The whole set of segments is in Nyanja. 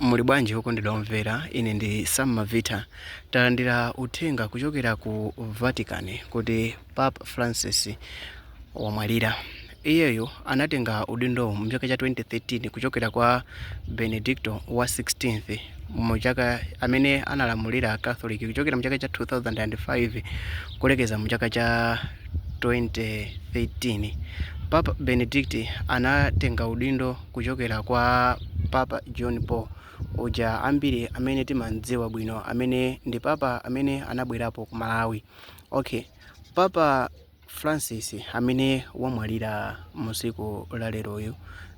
Muli bwanji huko ndidomvera, ine ndi Sam Mavita. Talandira uthenga kuchokera ku Vatican kuti Papa Francis wamwalira. Iyeyo anatenga udindo mu chaka cha 2013 kuchokera kwa Benedicto wa 16th mu chaka amene analamulira Catholic kuchokera mu chaka cha 2005 kulekeza mu chaka cha 2013. Papa Benedict anatenga udindo kuchokera kwa Papa John Paul uja ambiri amene timandziwa bwino, amene ndi papa amene anabwerapo ku Malawi. Okay, Papa Francis amene wamwalira musiku la leroyo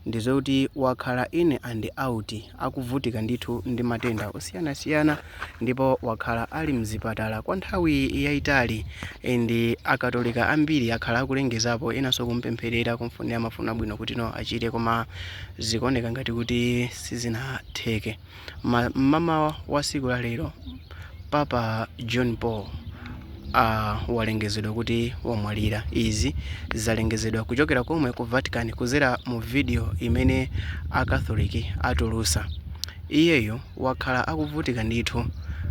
ndizoti wakhala in and out, akuvutika ndithu ndi matenda osiyanasiyana, ndipo wakhala ali mzipatala kwa nthawi yayitali, ndi akatolika ambiri akhala akulengezapo enanso kumpempherera kumfunira mafuno bwino kuti no achire, koma zikuoneka ngati kuti sizinatheke. Mama wa siku la lero Papa John Paul walengezedwa kuti wamwalira. Izi zalengezedwa kuchokera komwe ku Vatican kuzera mu video imene Catholic atulusa. Iyeyo wakhala akuvutika ndithu,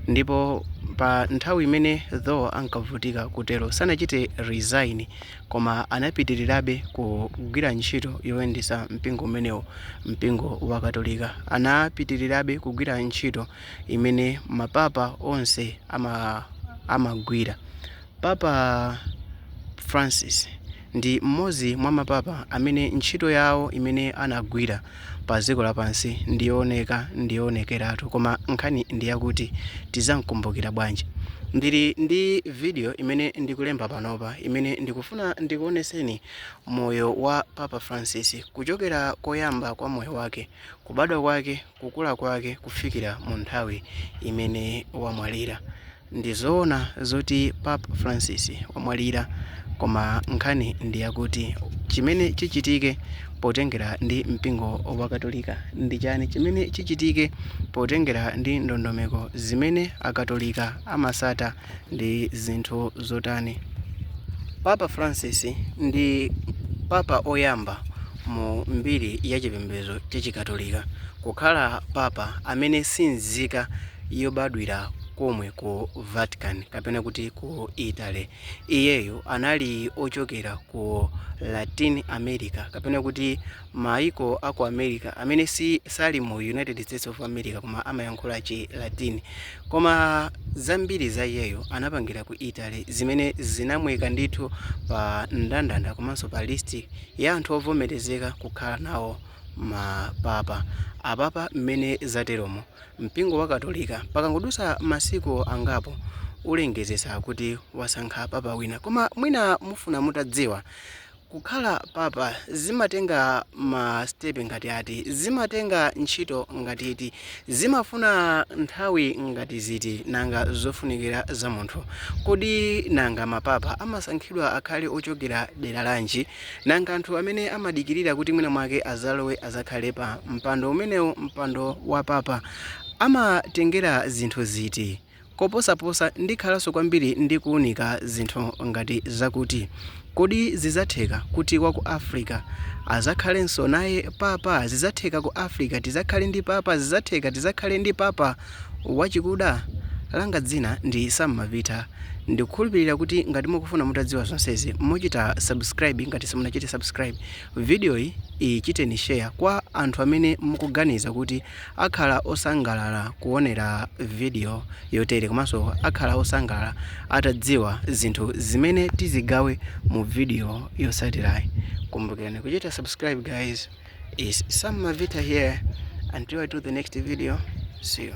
ndipo pa nthawi imene though ankavutika kutero sanachite resign, koma anapitirirabe kugwira ntchito yoyendesa mpingo umenewo, mpingo wa Katolika. Anapitirirabe kugwira ntchito imene mapapa onse amagwira. Papa Francis ndi mmodzi mwa mapapa amene ntchito yawo imene anagwira pa dziko lapansi ndionekeratu, koma nkhani ndi yakuti tizamkumbukira bwanji. Ndili ndi video imene ndikulemba panopa, imene ndikufuna ndikuoneseni moyo wa Papa Francis kuchokera koyamba kwa moyo wake, kubadwa kwake, kukula kwake, kufikira mu nthawi imene wamwalira. Ndizoona zoti Papa Francis wamwalira, koma nkhani ndi yakuti chimene chichitike potengera ndi mpingo wa Katolika ndi chani chimene chichitike potengera ndi ndondomeko zimene akatolika amasata ndi zinthu zotani. Papa Francis ndi papa oyamba mu mbiri ya chipembedzo chachikatolika kukhala papa amene sinzika yobadwira komwe ku Vatican kapena kuti ku Italy. Iyeyo anali ochokera ku Latin America kapena kuti maiko aku America amene sali mu United States of America koma amayankhula chi Latin, koma zambiri za iyeyo anapangira ku Italy zimene zinamweka ndithu pa ndandanda komanso pa listi ya anthu ovomerezeka kukhala nawo mapapa. Apapa mmene zateromo mpingo wa Katolika pakangodusa masiku angapo ulengezesa kuti wasankha papa wina, koma mwina mufuna mutadziwa kukhala papa zimatenga ma step ngati ati, zimatenga ntchito ngati iti, zimafuna nthawi ngati ziti, nanga zofunikira za munthu. Kodi nanga mapapa amasankhidwa akhale ochokera dera lanji? Nanga anthu amene amadikirira kuti mwina mwake azalowe azakhale pa mpando umenewo, mpando wa papa, amatengera zinthu ziti? Koposaposa ndikhalanso kwambiri ndikuunika zinthu ngati zakuti kodi zizatheka kuti waku Africa azakhalenso naye papa? Zizatheka ku Africa tizakhale ndi papa? Zizatheka tizakhale ndi papa wachikuda? Langa dzina ndi Sam Mavita. Ndikukhulupirira kuti ngati mukufuna mutadziwa zonsezi muchita subscribe. Ngati simunachite subscribe, video iyi ichiteni share kwa anthu amene mukuganiza kuti akhala osangalala kuonera video yotere, komanso akhala osangalala atadziwa zinthu zimene tizigawe mu video yosatirayi. Kumbukirani kuchita subscribe guys. Is Sam Mavita here. Until I do the next video, see you.